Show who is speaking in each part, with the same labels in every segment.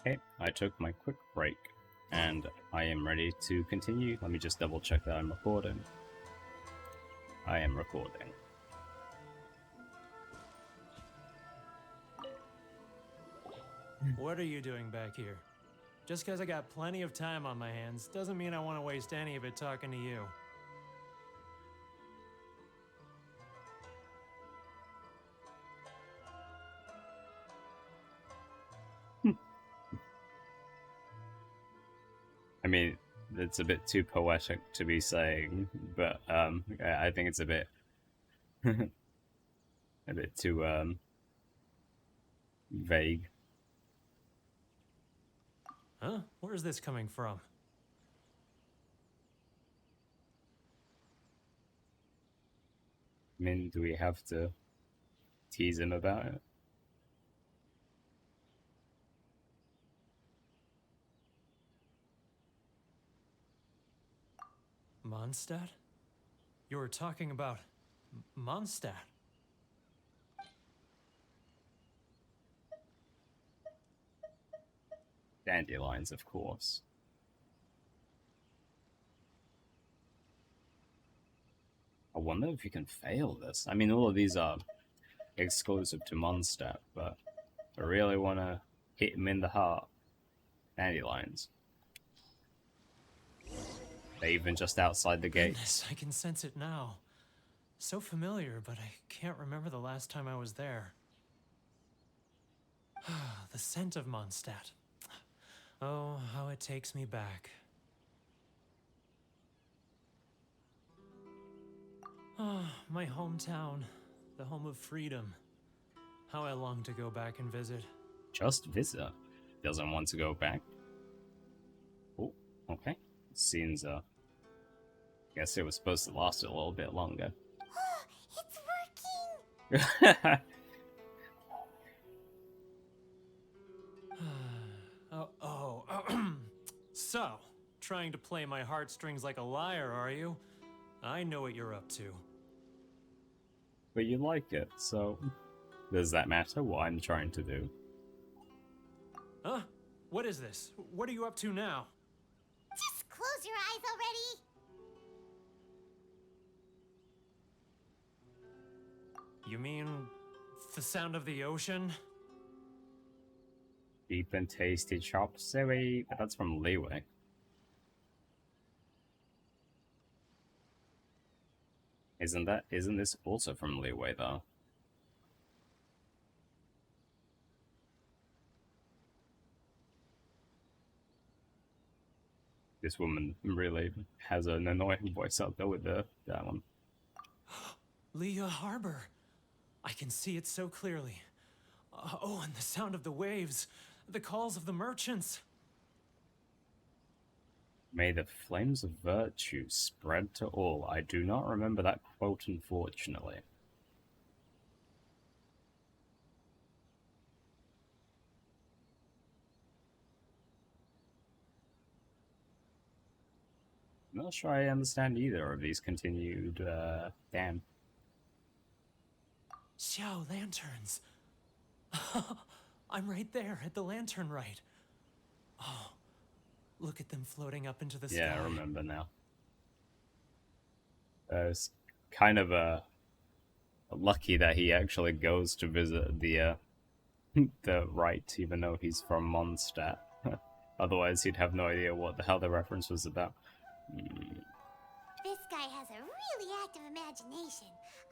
Speaker 1: Okay, I took my quick break and I am ready to continue. Let me just double check that I'm recording. I am recording.
Speaker 2: What are you doing back here? Just because I got plenty of time on my hands doesn't mean I want to waste any of it talking to you.
Speaker 1: I mean, it's a bit too poetic to be saying, but I think it's a bit a bit too vague.
Speaker 2: Huh? Where's this coming from?
Speaker 1: I mean, do we have to tease him about it?
Speaker 2: Mondstadt? You were talking about Mondstadt.
Speaker 1: Dandelions, of course. I wonder if you can fail this. I mean, all of these are exclusive to Mondstadt, but I really want to hit him in the heart. Dandelions. They're even just outside the gates.
Speaker 2: Goodness, I can sense it now. So familiar, but I can't remember the last time I was there. The scent of Mondstadt. Oh, how it takes me back. Oh, my hometown, the home of freedom. How I long to go back and visit.
Speaker 1: Just visit. Doesn't want to go back. Oh, okay. Seems, guess it was supposed to last a little bit longer.
Speaker 3: It's working!
Speaker 2: So, trying to play my heartstrings like a liar, are you? I know what you're up to.
Speaker 1: But you like it, so does that matter what I'm trying to do?
Speaker 2: Huh? What is this? What are you up to now?
Speaker 3: Just close your eyes already!
Speaker 2: You mean the sound of the ocean?
Speaker 1: Deep and tasty chop suey, but that's from Leeway. Isn't this also from Leeway though? This woman really has an annoying voice out there with that one.
Speaker 2: Leah Harbor. I can see it so clearly. Oh, and the sound of the waves. The calls of the merchants.
Speaker 1: May the flames of virtue spread to all. I do not remember that quote, unfortunately. I'm not sure I understand either of these continued, damn.
Speaker 2: Xiao lanterns. I'm right there at the lantern right. Oh, look at them floating up into the sky.
Speaker 1: Yeah, I remember now. It's kind of lucky that he actually goes to visit the the right, even though he's from Mondstadt. Otherwise, he'd have no idea what the hell the reference was about.
Speaker 3: This guy has a really active imagination.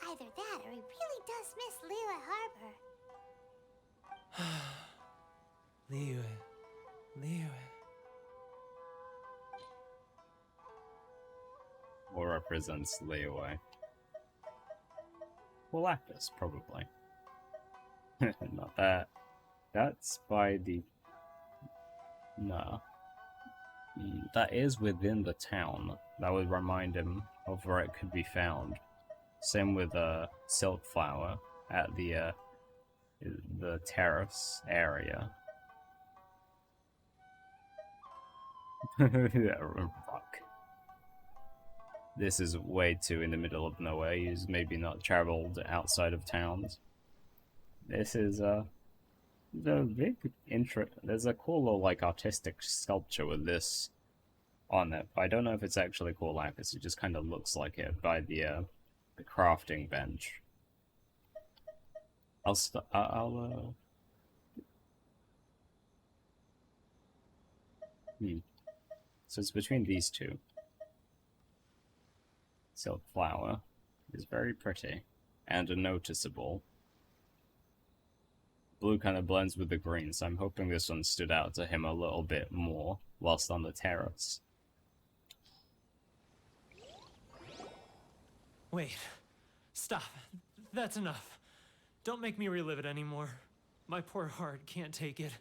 Speaker 3: Either that or he really does miss Lila Harbor.
Speaker 2: Liyue.
Speaker 1: Or represents Leeway. Well, Lapis, probably. Not that. That's by the... No. That is within the town. That would remind him of where it could be found. Same with Silk Flower at the terrace area. Rock. This is way too in the middle of nowhere. He's maybe not traveled outside of towns. This is the big intro. There's a cool little like artistic sculpture with this on it, but I don't know if it's actually called lapis. It just kind of looks like it by the crafting bench. I'll So it's between these two. Silk flower is very pretty and noticeable. Blue kind of blends with the green, so I'm hoping this one stood out to him a little bit more whilst on the terrace.
Speaker 2: Wait. Stop. That's enough. Don't make me relive it anymore. My poor heart can't take it.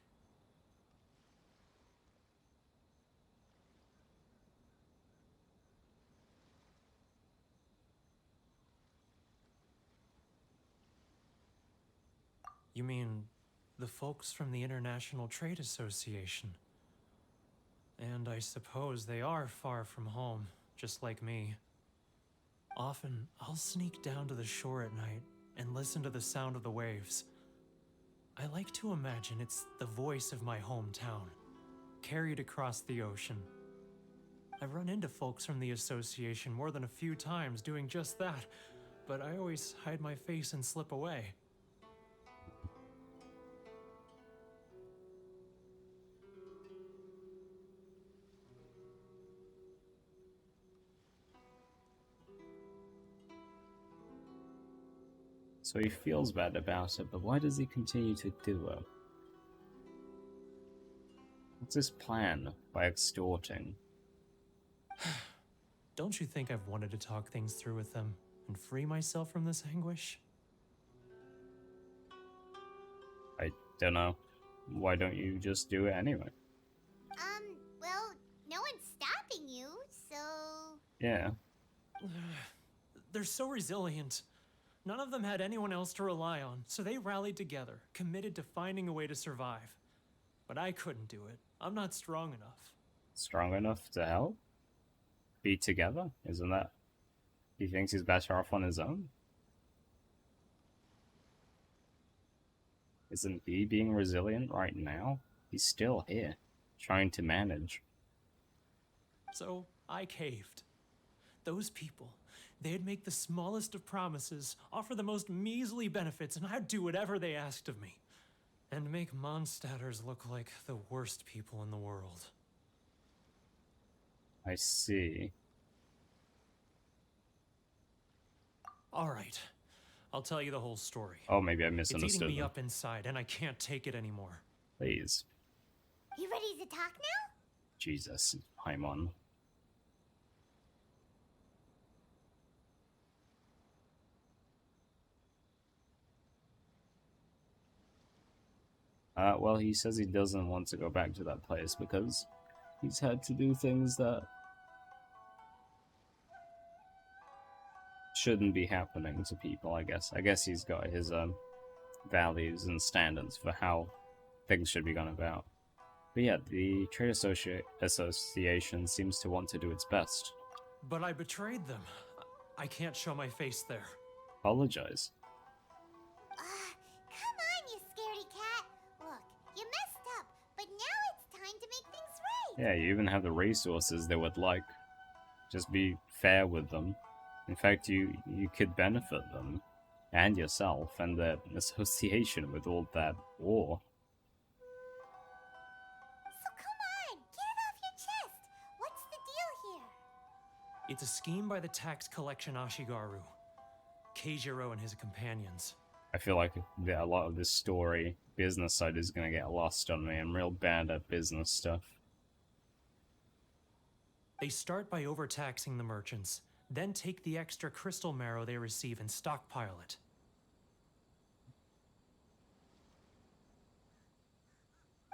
Speaker 2: You mean the folks from the International Trade Association? And I suppose they are far from home, just like me. Often, I'll sneak down to the shore at night and listen to the sound of the waves. I like to imagine it's the voice of my hometown, carried across the ocean. I've run into folks from the association more than a few times doing just that, but I always hide my face and slip away.
Speaker 1: So he feels bad about it, but why does he continue to do it? What's his plan by extorting?
Speaker 2: Don't you think I've wanted to talk things through with them and free myself from this anguish?
Speaker 1: I don't know. Why don't you just do it anyway?
Speaker 3: Well, no one's stopping you, so...
Speaker 1: Yeah.
Speaker 2: They're so resilient. None of them had anyone else to rely on, so they rallied together, committed to finding a way to survive. But I couldn't do it. I'm not strong enough.
Speaker 1: Strong enough to help? Be together? Isn't that... He thinks he's better off on his own? Isn't he being resilient right now? He's still here, trying to manage.
Speaker 2: So I caved. Those people, they'd make the smallest of promises, offer the most measly benefits, and I'd do whatever they asked of me. And make Mondstadters look like the worst people in the world.
Speaker 1: I see.
Speaker 2: All right, I'll tell you the whole story.
Speaker 1: Oh, maybe I
Speaker 2: It's
Speaker 1: misunderstood
Speaker 2: eating me
Speaker 1: them.
Speaker 2: up inside, and I can't take it anymore.
Speaker 1: Please.
Speaker 3: You ready to talk now?
Speaker 1: Jesus, Paimon. Well, he says he doesn't want to go back to that place because he's had to do things that shouldn't be happening to people, I guess. I guess he's got his values and standards for how things should be gone about. But yeah, the Trade Association seems to want to do its best.
Speaker 2: But I betrayed them. I can't show my face there.
Speaker 1: Apologize.
Speaker 3: Come on, you scaredy cat. Look, you messed up, but now it's time to make things right.
Speaker 1: Yeah, you even have the resources they would like. Just be fair with them. In fact, you could benefit them and yourself and the association with all that war.
Speaker 3: So come on, get it off your chest. What's the deal here?
Speaker 2: It's a scheme by the tax collection Ashigaru. Keijiro and his companions.
Speaker 1: I feel like a lot of this story, business side, is going to get lost on me. I'm real bad at business stuff.
Speaker 2: They start by overtaxing the merchants, then take the extra crystal marrow they receive and stockpile it.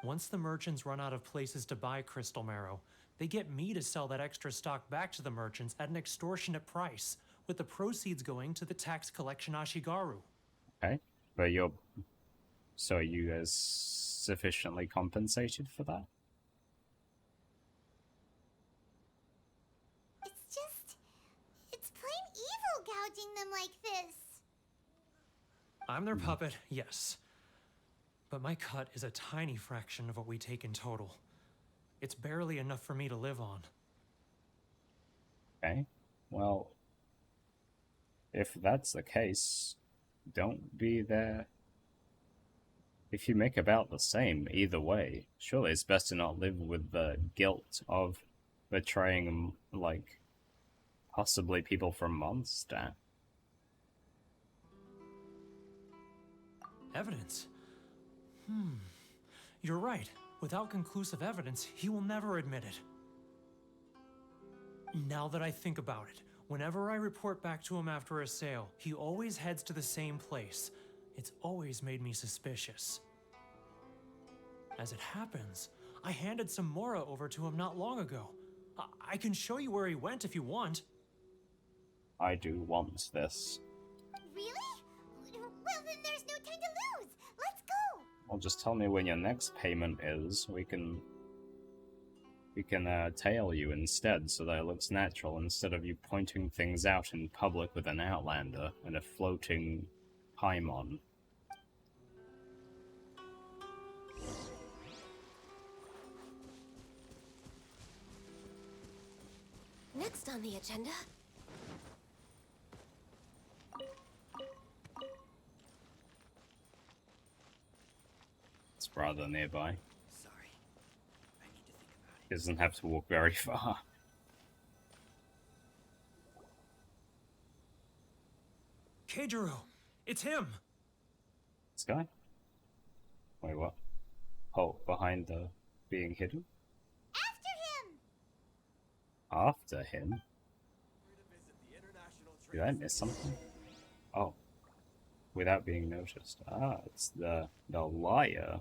Speaker 2: Once the merchants run out of places to buy crystal marrow, they get me to sell that extra stock back to the merchants at an extortionate price, with the proceeds going to the tax collection Ashigaru.
Speaker 1: Okay, but so are you guys sufficiently compensated for that?
Speaker 3: It's plain evil gouging them like this.
Speaker 2: I'm their puppet, yes. but my cut is a tiny fraction of what we take in total. It's barely enough for me to live on.
Speaker 1: Okay. Well, if that's the case, don't be there. If you make about the same either way, surely it's best to not live with the guilt of betraying, like, possibly people from Mondstadt.
Speaker 2: Evidence? You're right. Without conclusive evidence, he will never admit it. Now that I think about it, whenever I report back to him after a sale, he always heads to the same place. It's always made me suspicious. As it happens, I handed some Mora over to him not long ago. I can show you where he went if you want.
Speaker 1: I do want this.
Speaker 3: Really? Well, then there's no time to lose. Let's go.
Speaker 1: Well, just tell me when your next payment is. We can tail you instead, so that it looks natural, instead of you pointing things out in public with an Outlander and a floating Paimon.
Speaker 4: Next on the agenda.
Speaker 1: It's rather nearby.
Speaker 5: Sorry. I need to think about
Speaker 1: He doesn't have to walk very far.
Speaker 2: Keijiro! It's him!
Speaker 1: This guy? Wait, what? Oh, behind the being hidden?
Speaker 3: After him.
Speaker 1: After him? Did I miss something? Oh. Without being noticed. Ah, it's the liar.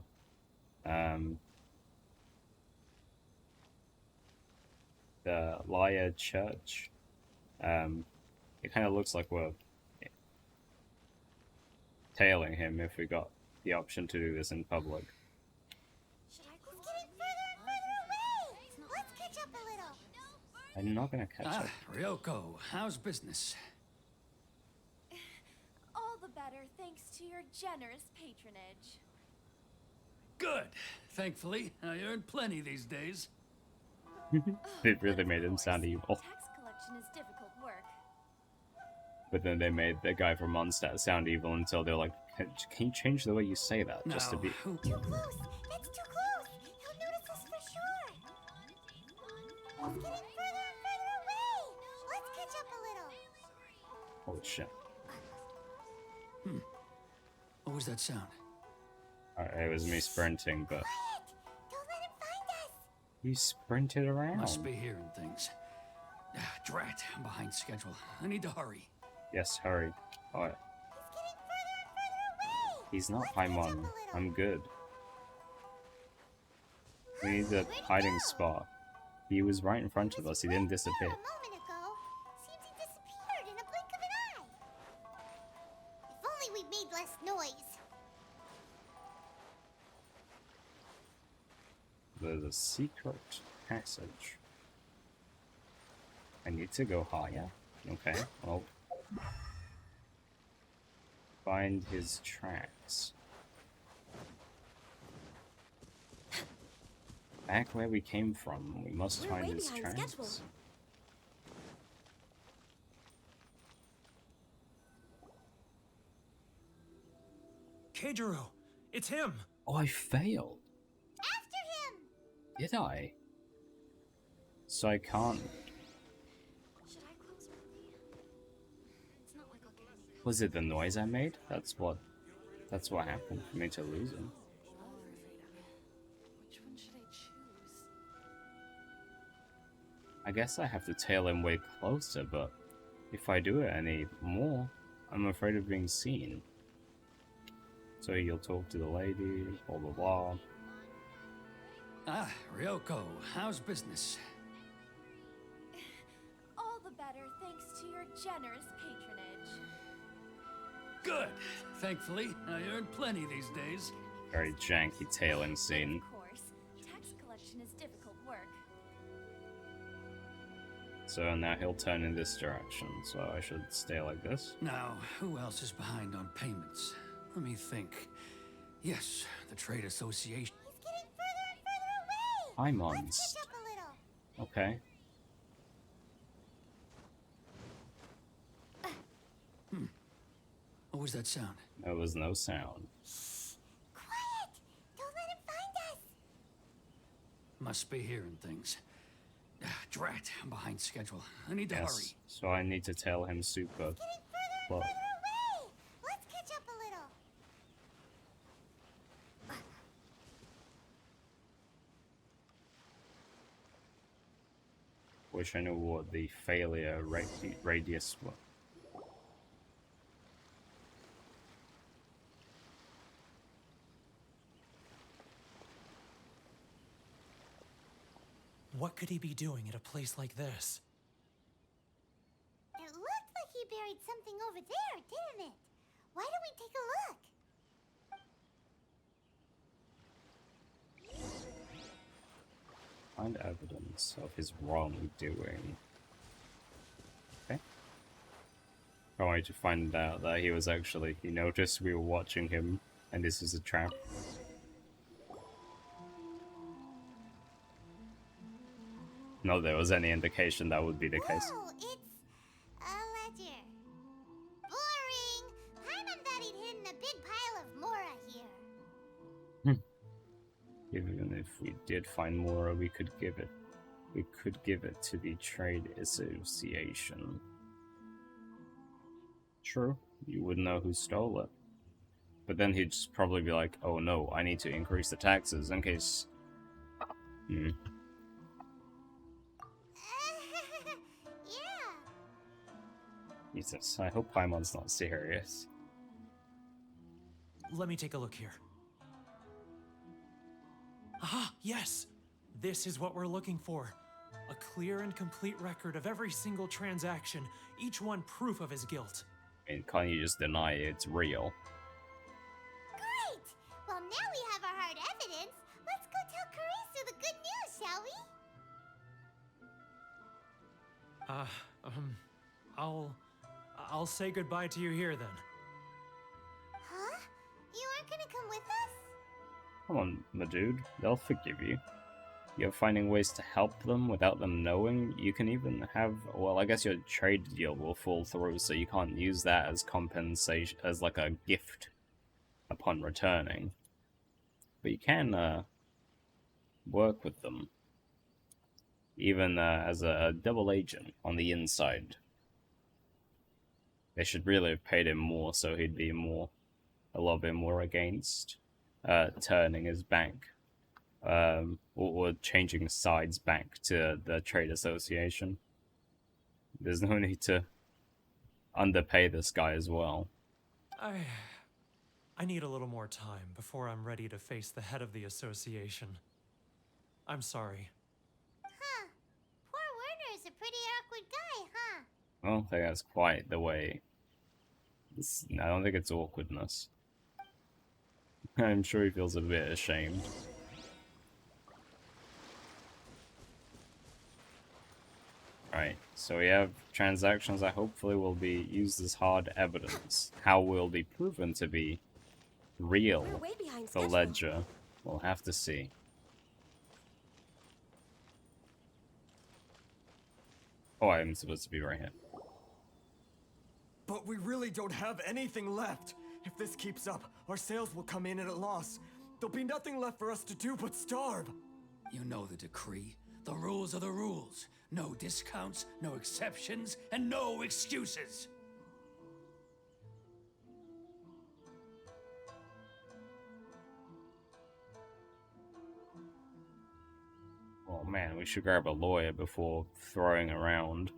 Speaker 1: The liar church. It kind of looks like we're tailing him if we got the option to do this in public.
Speaker 3: He's getting further and further away. Let's catch up a little.
Speaker 1: I'm not gonna catch up.
Speaker 5: Ryoko, how's business?
Speaker 4: All the better thanks to your generous patronage.
Speaker 5: Good. Thankfully, I earn plenty these days.
Speaker 1: It really made him sound evil.
Speaker 4: Tax collection is difficult work.
Speaker 1: But then they made the guy from Mondstadt sound evil until they're like, can you change the way you say that? Just to
Speaker 5: Now,
Speaker 1: be...
Speaker 5: who...
Speaker 3: Too close. That's too close. He'll notice us for sure. He's getting further and further away. Let's catch up a little.
Speaker 1: Holy shit.
Speaker 5: What was that sound?
Speaker 1: It was me sprinting, but...
Speaker 3: Quiet. Don't let him find us.
Speaker 1: You sprinted around.
Speaker 5: Must be hearing things. Drat, I'm behind schedule. I need to hurry.
Speaker 1: Yes, hurry. Alright.
Speaker 3: He's getting further and further away.
Speaker 1: He's not
Speaker 3: Let's catch up a
Speaker 1: Paimon.
Speaker 3: little.
Speaker 1: I'm good. We need the
Speaker 3: Where'd he
Speaker 1: hiding
Speaker 3: go?
Speaker 1: spot. He was right in front of us. He didn't
Speaker 3: was there
Speaker 1: disappear.
Speaker 3: a moment ago. Seems he disappeared in a blink of an eye. If only we made less noise.
Speaker 1: There's a secret passage. I need to go higher. Okay, well. Find his tracks. Back where we came from. We must
Speaker 4: We're
Speaker 1: find
Speaker 4: way
Speaker 1: his
Speaker 4: behind
Speaker 1: tracks.
Speaker 4: schedule.
Speaker 2: Keijiro! It's him!
Speaker 1: Oh, I failed.
Speaker 3: After him.
Speaker 1: Did I? So I can't.
Speaker 4: Should I close early? It's not like I'll get any.
Speaker 1: Was it the noise I made? That's what happened for me to lose him.
Speaker 4: Which one should I choose?
Speaker 1: I guess I have to tail him way closer, but if I do it any more, I'm afraid of being seen. So you'll talk to the lady, blah blah blah.
Speaker 5: Ah, Ryoko, how's business?
Speaker 4: All the better thanks to your generous patronage.
Speaker 5: Good. Thankfully, I earn plenty these days.
Speaker 1: Very janky tailing scene.
Speaker 4: Of course, tax collection is difficult work.
Speaker 1: So now he'll turn in this direction, so I should stay like this.
Speaker 5: Now, who else is behind on payments? Let me think. Yes, the trade association.
Speaker 3: He's getting further and further away.
Speaker 1: Paimons.
Speaker 3: Let's catch up a little.
Speaker 1: Okay.
Speaker 5: What was that sound?
Speaker 1: There was no sound.
Speaker 3: Quiet! Don't let him find us.
Speaker 5: Must be hearing things. Drat, I'm behind schedule. I need to hurry.
Speaker 1: Yes. So I need to tell him super.
Speaker 3: Getting further and
Speaker 1: Well,
Speaker 3: further away. Let's catch up a little.
Speaker 1: wish I knew what the failure radius was.
Speaker 2: What could he be doing at a place like this?
Speaker 3: It looked like he buried something over there, didn't it? Why don't we take a look?
Speaker 1: Find evidence of his wrongdoing. Okay. I wanted to find out that he was actually, he noticed we were watching him, and this is a trap. Not there was any indication that would be the case.
Speaker 3: Whoa, it's a ledger. Boring! Paimon thought he'd hidden a big pile of Mora here.
Speaker 1: Even if we did find more, we could give it to the trade association. True, you wouldn't know who stole it. But then he'd just probably be like, oh no, I need to increase the taxes in case...
Speaker 3: Yeah.
Speaker 1: Jesus, I hope Paimon's not serious.
Speaker 2: Let me take a look here. Ah, yes! This is what we're looking for. A clear and complete record of every single transaction, each one proof of his guilt.
Speaker 1: I mean, can't you just deny it's real?
Speaker 3: Great! Well, now we have our hard evidence. Let's go tell Karisu the good news, shall we?
Speaker 2: I'll say goodbye to you here then.
Speaker 3: Huh? You aren't gonna come with us?
Speaker 1: Come on, my dude, they'll forgive you. You're finding ways to help them without them knowing. You can even have, well, I guess your trade deal will fall through, so you can't use that as compensation, as like a gift upon returning. But you can work with them, even as a double agent on the inside. They should really have paid him more, so he'd be a little bit more against turning his back, or changing sides back to the trade association. There's no need to underpay this guy as well.
Speaker 2: I need a little more time before I'm ready to face the head of the association. I'm sorry.
Speaker 3: Huh. Poor Werner's a pretty awkward guy, huh?
Speaker 1: I don't think that's quite the way. I don't think it's awkwardness. I'm sure he feels a bit ashamed. Right, so we have transactions that hopefully will be used as hard evidence. How will be proven to be real?
Speaker 4: We're way behind
Speaker 1: The
Speaker 4: schedule.
Speaker 1: ledger. We'll have to see. Oh, I'm supposed to be right here.
Speaker 6: But we really don't have anything left. If this keeps up, our sales will come in at a loss. There'll be nothing left for us to do but starve.
Speaker 5: You know the decree. The rules are the rules. No discounts, no exceptions, and no excuses.
Speaker 1: Oh man, we should grab a lawyer before throwing around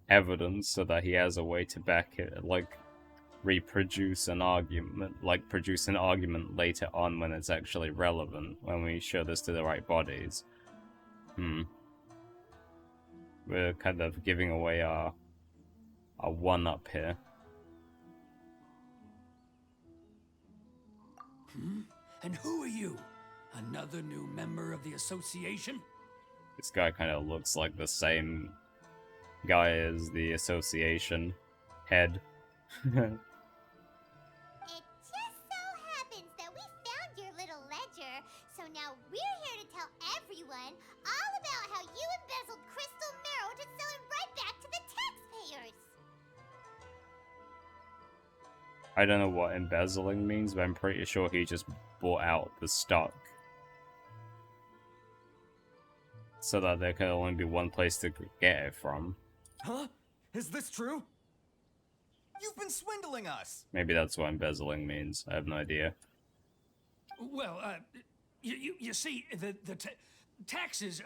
Speaker 1: evidence so that he has a way to back it, like reproduce an argument, like produce an argument later on when it's actually relevant, when we show this to the right bodies. We're kind of giving away our one-up here.
Speaker 5: And who are you? Another new member of the association?
Speaker 1: This guy kind of looks like the same guy as the association head.
Speaker 3: It just so happens that we
Speaker 1: I don't know what embezzling means, but I'm pretty sure he just bought out the stock. So that there can only be one place to get it from.
Speaker 6: Huh? Is this true?
Speaker 7: You've been swindling us!
Speaker 1: Maybe that's what embezzling means. I have no idea.
Speaker 5: Well, you see, the taxes,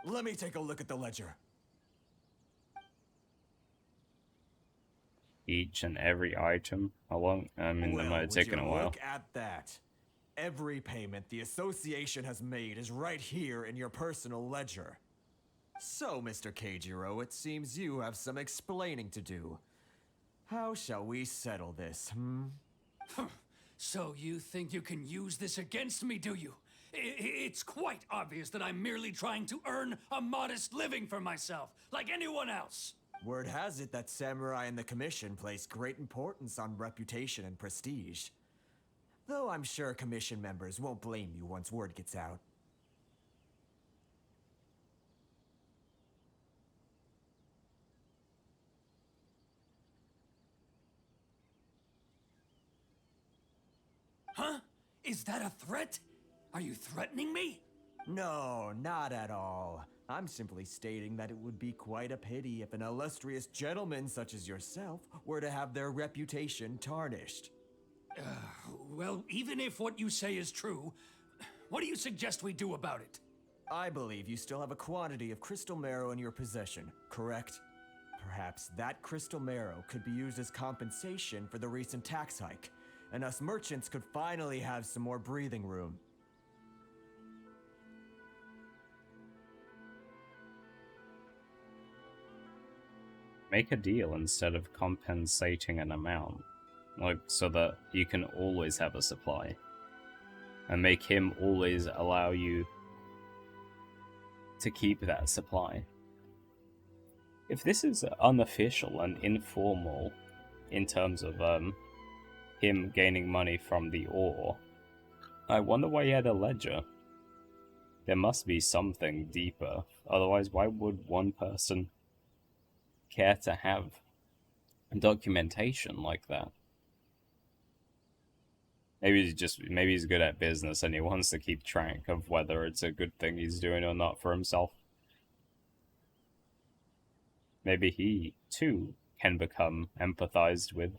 Speaker 6: Let me take a look at the ledger.
Speaker 1: Each and every item. How long? I mean, that might have taken a while.
Speaker 6: Look at that. Every payment the association has made is right here in your personal ledger. So, Mr. Keijiro, it seems you have some explaining to do. How shall we settle this,
Speaker 5: So you think you can use this against me, do you? It's quite obvious that I'm merely trying to earn a modest living for myself, like anyone else.
Speaker 6: Word has it that samurai and the commission place great importance on reputation and prestige. Though I'm sure commission members won't blame you once word gets out.
Speaker 5: Huh? Is that a threat? Are you threatening me?
Speaker 6: No, not at all. I'm simply stating that it would be quite a pity if an illustrious gentleman such as yourself were to have their reputation tarnished.
Speaker 5: Well, even if what you say is true, what do you suggest we do about it?
Speaker 6: I believe you still have a quantity of crystal marrow in your possession, correct? Perhaps that crystal marrow could be used as compensation for the recent tax hike, and us merchants could finally have some more breathing room.
Speaker 1: Make a deal instead of compensating an amount. Like, so that you can always have a supply. And make him always allow you to keep that supply. If this is unofficial and informal in terms of him gaining money from the ore, I wonder why he had a ledger. There must be something deeper. Otherwise, why would one person care to have documentation like that? Maybe he's good at business and he wants to keep track of whether it's a good thing he's doing or not for himself. Maybe he, too, can become empathized with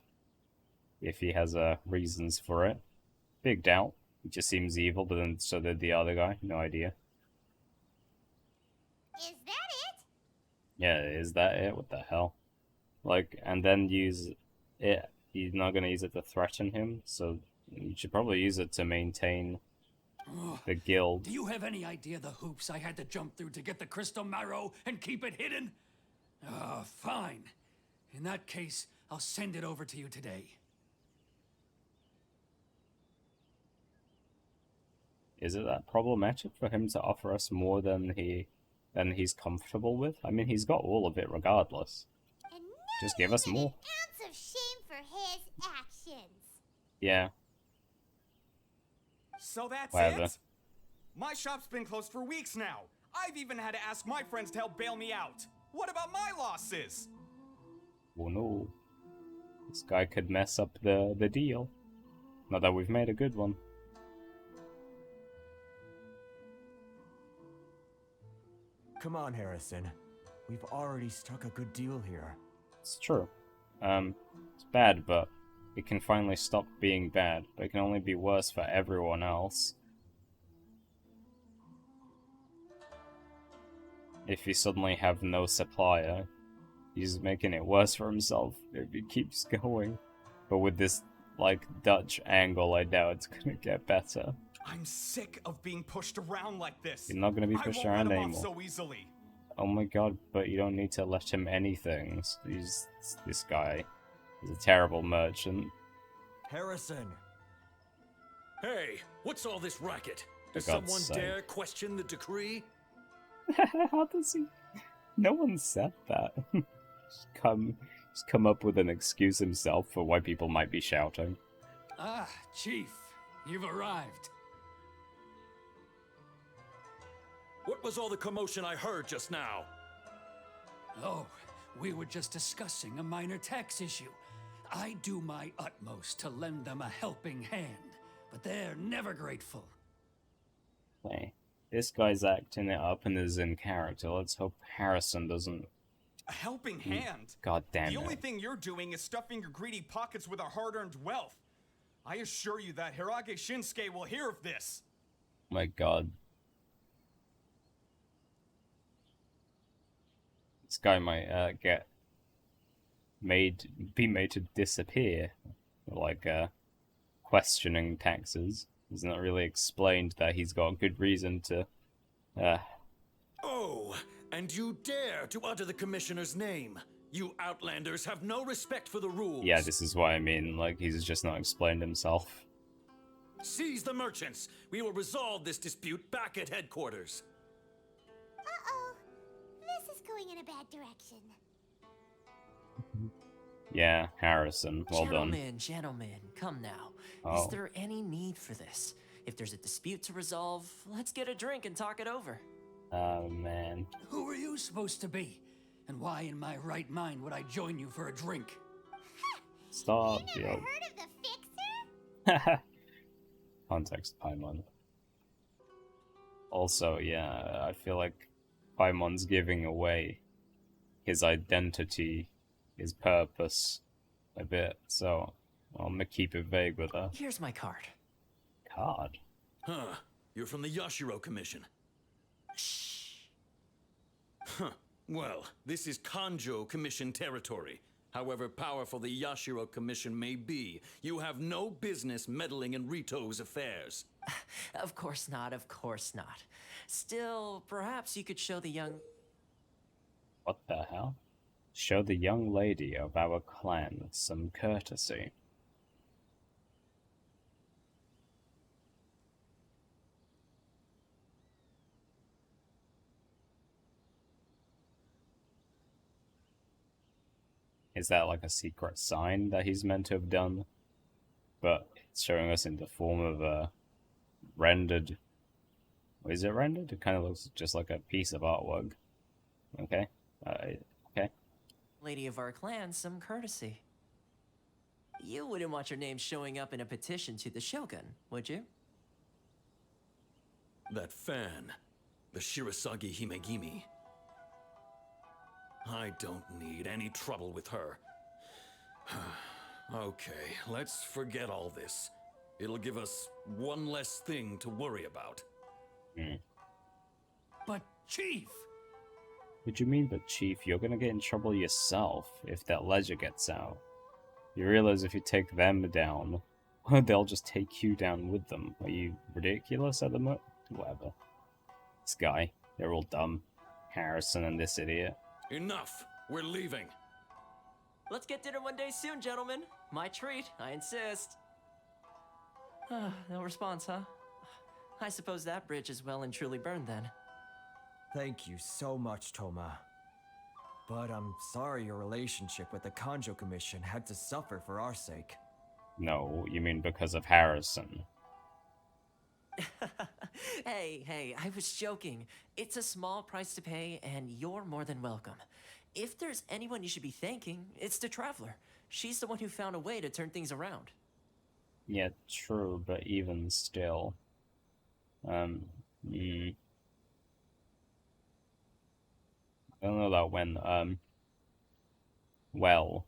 Speaker 1: if he has reasons for it. Big doubt. He just seems evil, but then so did the other guy. No idea.
Speaker 3: Is that it?
Speaker 1: Yeah, is that it? What the hell? Like, and then use it. He's not gonna use it to threaten him, so you should probably use it to maintain the guild.
Speaker 5: Do you have any idea the hoops I had to jump through to get the crystal marrow and keep it hidden? Fine. In that case, I'll send it over to you today.
Speaker 1: Is it that problematic for him to offer us more than he's comfortable with? I mean, he's got all of it regardless.
Speaker 3: And
Speaker 1: Just give us more.
Speaker 3: an ounce of shame for his actions.
Speaker 1: Yeah,
Speaker 7: So that's
Speaker 1: whatever.
Speaker 7: it? My shop's been closed for weeks now. I've even had to ask my friends to help bail me out. What about my losses?
Speaker 1: Oh no. This guy could mess up the deal. Not that we've made a good one.
Speaker 6: Come on, Harrison. We've already struck a good deal here.
Speaker 1: It's true. It's bad, but it can finally stop being bad. But it can only be worse for everyone else. If you suddenly have no supplier, he's making it worse for himself if he keeps going. But with this, like, Dutch angle, I doubt it's gonna get better.
Speaker 7: I'm sick of being pushed around like this.
Speaker 1: You're not gonna be pushed
Speaker 7: I won't
Speaker 1: around
Speaker 7: let him off
Speaker 1: anymore.
Speaker 7: so easily.
Speaker 1: Oh my god, but you don't need to let him anything. This guy is a terrible merchant.
Speaker 6: Harrison!
Speaker 8: Hey, what's all this racket? Does
Speaker 1: For God's
Speaker 8: someone
Speaker 1: sake.
Speaker 8: dare question the decree?
Speaker 1: How does he? No one said that. just come up with an excuse himself for why people might be shouting.
Speaker 5: Ah, Chief, you've arrived.
Speaker 8: What was all the commotion I heard just now?
Speaker 5: Oh, we were just discussing a minor tax issue. I do my utmost to lend them a helping hand, but they're never grateful.
Speaker 1: Okay. This guy's acting it up and is in character. Let's hope Harrison doesn't.
Speaker 7: A helping hand?
Speaker 1: God damn
Speaker 7: The only
Speaker 1: it.
Speaker 7: thing you're doing is stuffing your greedy pockets with our hard-earned wealth. I assure you that Hirage Shinsuke will hear of this.
Speaker 1: My god. This guy might be made to disappear. Like, questioning taxes. It's not really explained that he's got a good reason to,
Speaker 8: Oh, and you dare to utter the commissioner's name. You outlanders have no respect for the rules.
Speaker 1: yeah, this is what I mean, like, he's just not explained himself.
Speaker 8: Seize the merchants. We will resolve this dispute back at headquarters.
Speaker 3: Uh-oh. This is going in a bad direction.
Speaker 1: Yeah, Harrison, well done.
Speaker 9: Gentlemen, come now.
Speaker 1: Oh.
Speaker 9: Is there any need for this? If there's a dispute to resolve, let's get a drink and talk it over.
Speaker 1: Oh, man.
Speaker 5: Who are you supposed to be? And why in my right mind would I join you for a drink?
Speaker 1: Stop,
Speaker 3: You never
Speaker 1: yo.
Speaker 3: heard of the Fixer?
Speaker 1: Context Paimon. Also, yeah, I feel like Paimon's giving away his identity, his purpose, a bit, so I'm gonna keep it vague with her.
Speaker 9: Here's my card.
Speaker 1: Card?
Speaker 8: Huh. You're from the Yashiro Commission.
Speaker 9: Shh.
Speaker 8: Huh. Well, this is Kanjo Commission territory. However powerful the Yashiro Commission may be, you have no business meddling in Rito's affairs.
Speaker 9: Of course not, of course not. Still, perhaps you could show the young...
Speaker 1: What the hell? Show the young lady of our clan some courtesy. Is that like a secret sign that he's meant to have done? But it's showing us in the form of a rendered... Is it rendered? It kind of looks just like a piece of artwork. Okay. Okay.
Speaker 9: lady of our clan some courtesy. You wouldn't want your name showing up in a petition to the Shogun, would you?
Speaker 8: That fan, the Shirasagi Himegimi. I don't need any trouble with her. Okay, let's forget all this. It'll give us one less thing to worry about.
Speaker 5: But, Chief!
Speaker 1: What do you mean, but Chief? You're gonna get in trouble yourself if that ledger gets out. You realize if you take them down, they'll just take you down with them. Are you ridiculous at the moment? Whatever. This guy, they're all dumb. Harrison and this idiot.
Speaker 8: Enough! We're leaving!
Speaker 9: Let's get dinner one day soon, gentlemen. My treat, I insist. No response, huh? I suppose that bridge is well and truly burned then.
Speaker 6: Thank you so much, Toma. But I'm sorry your relationship with the Kanjo Commission had to suffer for our sake.
Speaker 1: No, you mean because of Harrison.
Speaker 9: Hey, I was joking. It's a small price to pay, and you're more than welcome. If there's anyone you should be thanking, it's the Traveler. She's the one who found a way to turn things around.
Speaker 1: Yeah, true, but even still. I don't know that when, well,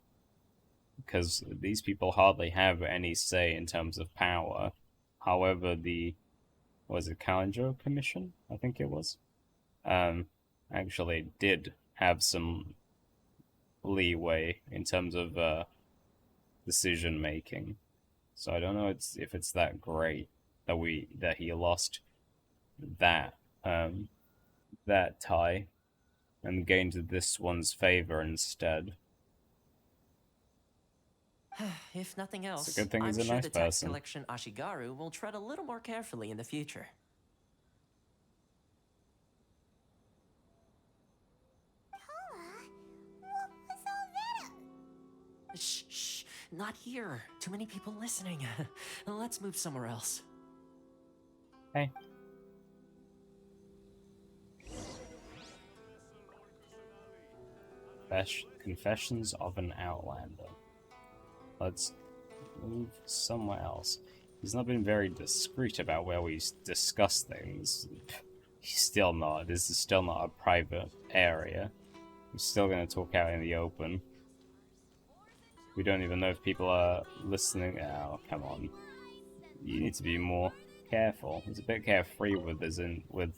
Speaker 1: because these people hardly have any say in terms of power. However, was it Kanjo Commission? I think it was. Actually did have some leeway in terms of, decision making. So I don't know if it's that great that he lost that, that tie and gained this one's favor instead.
Speaker 9: If nothing else,
Speaker 1: It's a good thing he's
Speaker 9: I'm
Speaker 1: a
Speaker 9: sure
Speaker 1: nice
Speaker 9: the tax
Speaker 1: person.
Speaker 9: collection Ashigaru will tread a little more carefully in the future.
Speaker 3: What was all that?
Speaker 9: Shh, not here. Too many people listening. Let's move somewhere else.
Speaker 1: Hey. Confessions of an Outlander. Let's move somewhere else. He's not been very discreet about where we discuss things. He's still not. This is still not a private area. We're still going to talk out in the open. We don't even know if people are listening. Oh, come on. You need to be more careful. He's a bit carefree with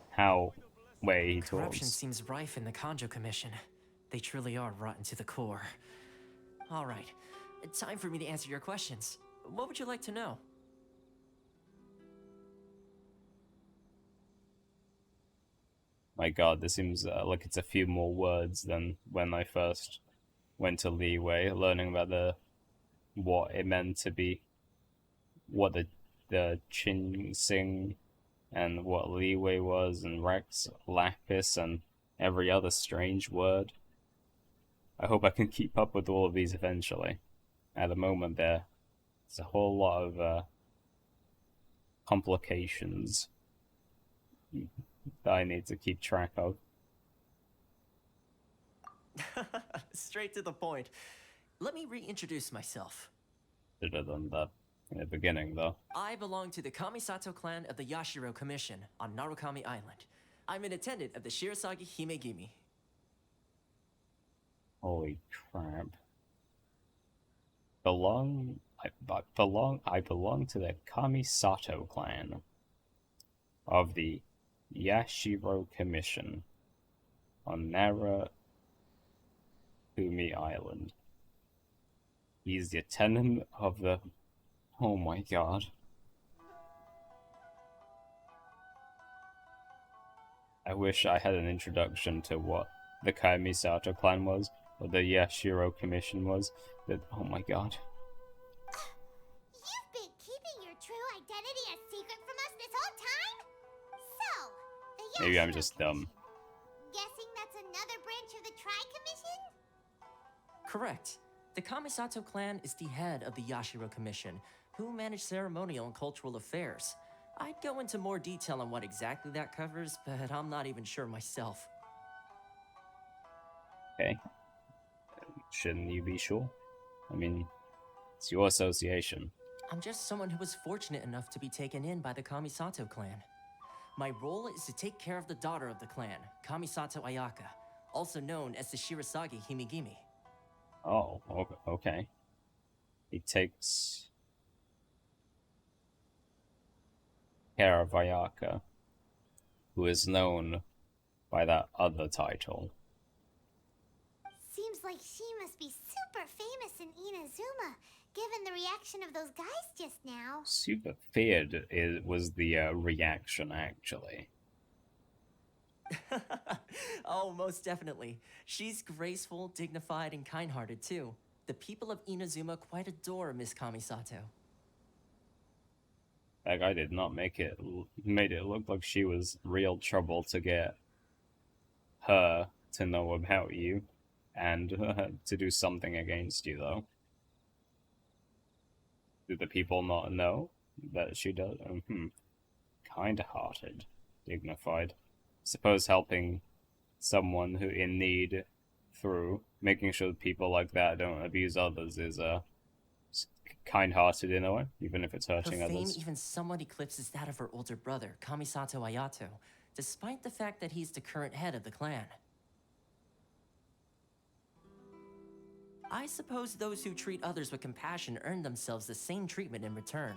Speaker 1: how way he
Speaker 9: Corruption
Speaker 1: talks.
Speaker 9: seems rife in the Kanjo Commission. They truly are rotten to the core. All right, time for me to answer your questions. What would you like to know?
Speaker 1: My god, this seems like it's a few more words than when I first went to Leeway, learning about what it meant to be, what the Chin Sing and what Leeway was, and Rex, Lapis, and every other strange word. I hope I can keep up with all of these eventually. At the moment, there's a whole lot of complications that I need to keep track of.
Speaker 9: Straight to the point. Let me reintroduce myself.
Speaker 1: Should have done that in the beginning, though.
Speaker 9: I belong to the Kamisato clan of the Yashiro Commission on Narukami Island. I'm an attendant of the Shirasagi Himegimi.
Speaker 1: Holy crap. I belong to the Kamisato clan of the Yashiro Commission on Narukami Island. He's the attendant of the... Oh my god. I wish I had an introduction to what the Kamisato clan was, or the Yashiro Commission was, but oh my god.
Speaker 3: You've been keeping your true identity a secret from us this whole time? So, the
Speaker 1: Maybe I'm
Speaker 3: Yashiro
Speaker 1: just dumb.
Speaker 3: Commission. Guessing that's another branch of the Tri-Commission?
Speaker 9: Correct. The Kamisato clan is the head of the Yashiro Commission, who manage ceremonial and cultural affairs. I'd go into more detail on what exactly that covers, but I'm not even sure myself.
Speaker 1: Okay. Shouldn't you be sure? I mean, it's your association.
Speaker 9: I'm just someone who was fortunate enough to be taken in by the Kamisato clan. My role is to take care of the daughter of the clan, Kamisato Ayaka, also known as the Shirasagi Himegimi.
Speaker 1: Oh, okay. He takes care of Ayaka, who is known by that other title.
Speaker 3: Seems like she must be super famous in Inazuma, given the reaction of those guys just now.
Speaker 1: Super feared was the reaction, actually.
Speaker 9: Oh, most definitely. She's graceful, dignified, and kind-hearted, too. The people of Inazuma quite adore Miss Kamisato.
Speaker 1: That guy did not made it look like she was real trouble to get her to know about you and to do something against you, though. Do the people not know that she does? Kind-hearted, dignified. Suppose helping someone who in need through making sure that people like that don't abuse others is kind-hearted in a way, even if it's hurting
Speaker 9: Her fame
Speaker 1: others.
Speaker 9: even somewhat eclipses that of her older brother, Kamisato Ayato, despite the fact that he's the current head of the clan. I suppose those who treat others with compassion earn themselves the same treatment in return.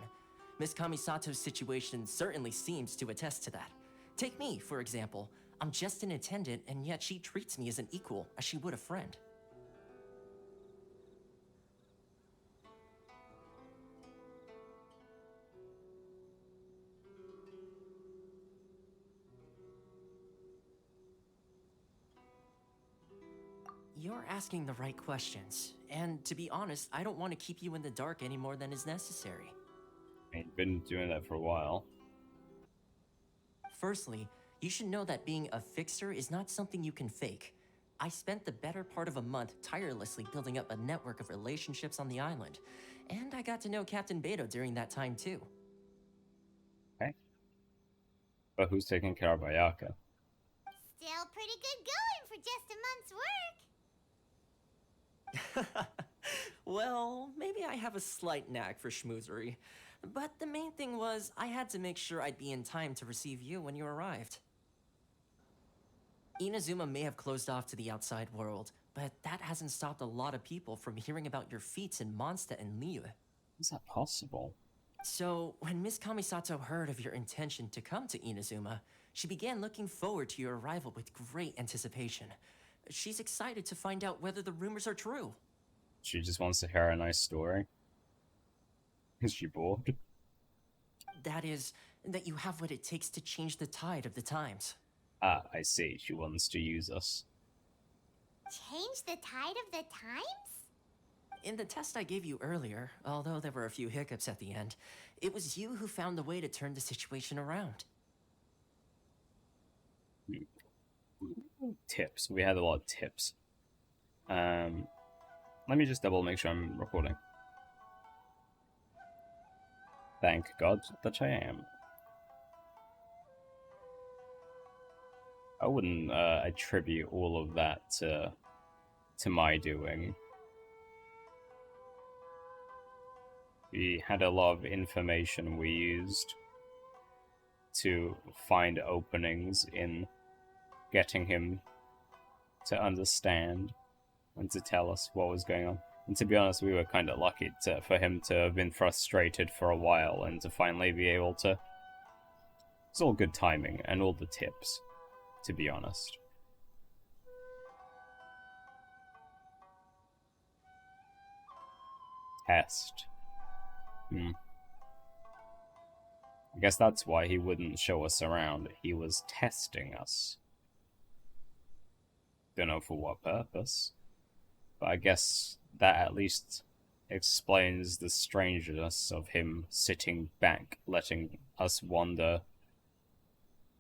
Speaker 9: Miss Kamisato's situation certainly seems to attest to that. Take me, for example. I'm just an attendant, and yet she treats me as an equal, as she would a friend. You're asking the right questions, and to be honest, I don't want to keep you in the dark any more than is necessary.
Speaker 1: I've been doing that for a while.
Speaker 9: Firstly, you should know that being a fixer is not something you can fake. I spent the better part of a month tirelessly building up a network of relationships on the island, and I got to know Captain Beto during that time too.
Speaker 1: Okay. But who's taking care of Ayaka?
Speaker 3: Still pretty good going for just a month's work.
Speaker 9: Well, maybe I have a slight knack for schmoozery. But the main thing was, I had to make sure I'd be in time to receive you when you arrived. Inazuma may have closed off to the outside world, but that hasn't stopped a lot of people from hearing about your feats in Mondstadt and Liyue.
Speaker 1: Is that possible?
Speaker 9: So, when Miss Kamisato heard of your intention to come to Inazuma, she began looking forward to your arrival with great anticipation. She's excited to find out whether the rumors are true.
Speaker 1: She just wants to hear a nice story. Is she bored?
Speaker 9: That is, that you have what it takes to change the tide of the times.
Speaker 1: Ah, I see. She wants to use us.
Speaker 3: Change the tide of the times?
Speaker 9: In the test I gave you earlier, although there were a few hiccups at the end, it was you who found the way to turn the situation around.
Speaker 1: Tips. We had a lot of tips. Let me just make sure I'm recording. Thank God that I am. I wouldn't attribute all of that to my doing. We had a lot of information we used to find openings in getting him to understand and to tell us what was going on. And to be honest, we were kind of lucky for him to have been frustrated for a while and to finally be able to... It's all good timing and all the tips, to be honest. Test. I guess that's why he wouldn't show us around. He was testing us. Don't know for what purpose. But I guess that at least explains the strangeness of him sitting back, letting us wander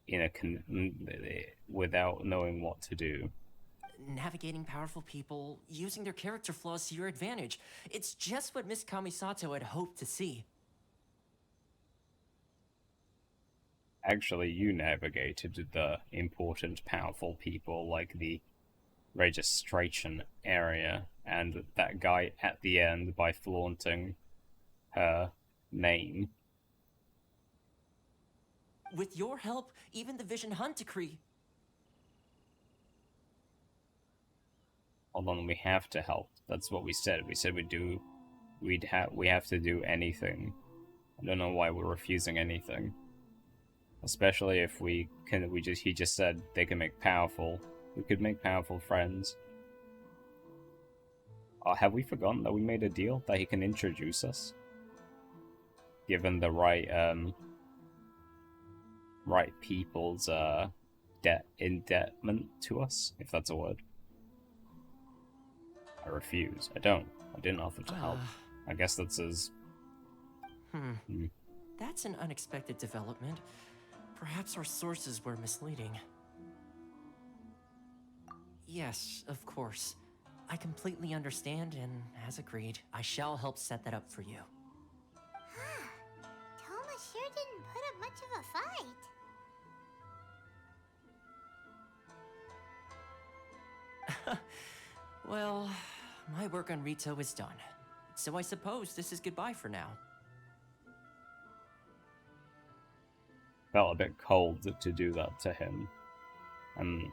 Speaker 1: in without knowing what to do.
Speaker 9: Navigating powerful people, using their character flaws to your advantage. It's just what Miss Kamisato had hoped to see.
Speaker 1: Actually, you navigated the important, powerful people like the registration area and that guy at the end by flaunting her name.
Speaker 9: With your help, even the Vision Hunt decree.
Speaker 1: Hold on, we have to help. That's what we said. We said we have to do anything. I don't know why we're refusing anything. Especially if he just said they can make powerful. We could make powerful friends. Have we forgotten that we made a deal that he can introduce us? Given the right people's indebtment to us, if that's a word. I refuse. I didn't offer to help. I guess that's as...
Speaker 9: That's an unexpected development. Perhaps our sources were misleading. Yes, of course. I completely understand, and as agreed, I shall help set that up for you.
Speaker 3: Toma sure didn't put up much of a fight.
Speaker 9: Well, my work on Rito is done. So I suppose this is goodbye for now.
Speaker 1: Felt a bit cold to do that to him. And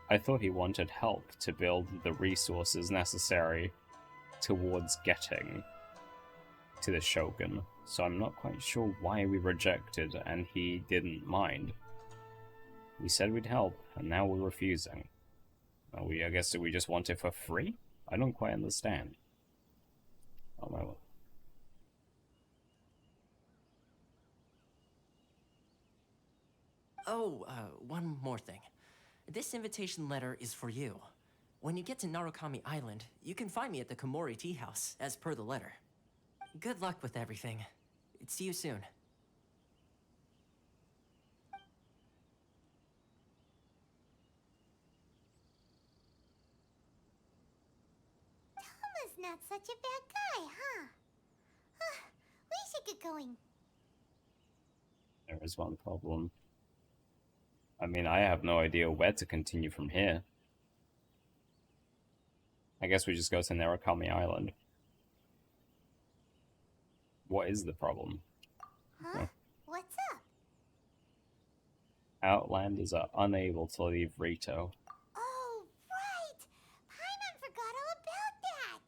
Speaker 1: I thought he wanted help to build the resources necessary towards getting to the Shogun. So I'm not quite sure why we rejected and he didn't mind. We said we'd help, and now we're refusing. I guess we just want it for free? I don't quite understand. Oh my god.
Speaker 9: Oh, one more thing. This invitation letter is for you. When you get to Narukami Island, you can find me at the Komori Tea House, as per the letter. Good luck with everything. See you soon.
Speaker 3: Toma's not such a bad guy, huh? We should get going.
Speaker 1: There is one problem. I mean, I have no idea where to continue from here. I guess we just go to Narukami Island. What is the problem?
Speaker 3: Huh? What's up?
Speaker 1: Outlanders are unable to leave Rito.
Speaker 3: Oh, right! Paimon forgot all about that!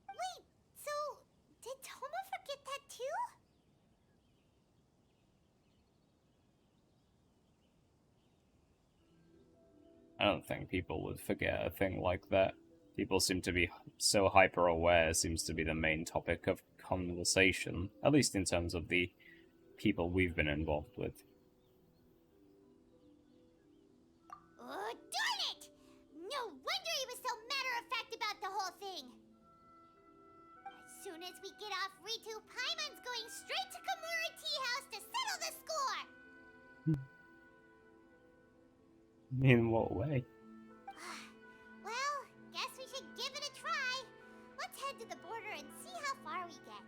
Speaker 3: Wait, so did Toma forget that too?
Speaker 1: I don't think people would forget a thing like that. People seem to be so hyper aware, seems to be the main topic of conversation, at least in terms of the people we've been involved with.
Speaker 3: Oh, darn it! No wonder he was so matter-of-fact about the whole thing! As soon as we get off Ritu, Paimon's going straight to Kimura Tea House to settle the score!
Speaker 1: In what way?
Speaker 3: Well, guess we should give it a try. Let's head to the border and see how far we get.